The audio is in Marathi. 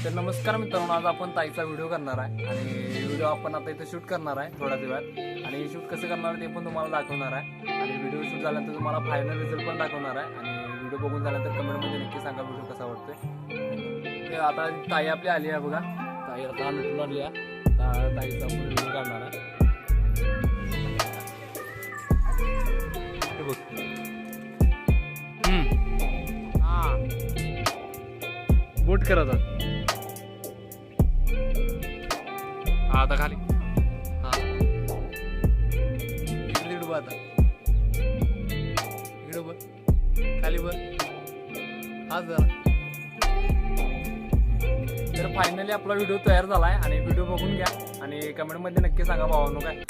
तर नमस्कार मित्रांनो, आज आपण ताईचा व्हिडिओ करणार आहे आणि व्हिडिओ आपण आता इथे शूट करणार आहे थोड्या वेळात आणि शूट कसं करणार ते पण तुम्हाला दाखवणार आहे आणि व्हिडिओ शूट झाल्यानंतर तुम्हाला फायनल रिझल्ट पण दाखवणार आहे आणि व्हिडिओ बघून झाल्यानंतर कमेंटमध्ये नक्की सांगा व्हिडिओ कसा वाटतोय। ते आता ताई आपली आली आहे बघा, ताई आता मिटून आली आहे, ताईचा आपण व्हिडिओ काढणार आहे। बोट करत आता खाली इकडे उभा आता इकडे उभं खाली बर आज जरा। तर फायनली आपला व्हिडिओ तयार झालाय आणि व्हिडिओ बघून घ्या आणि कमेंटमध्ये नक्की सांगा भावांनो काय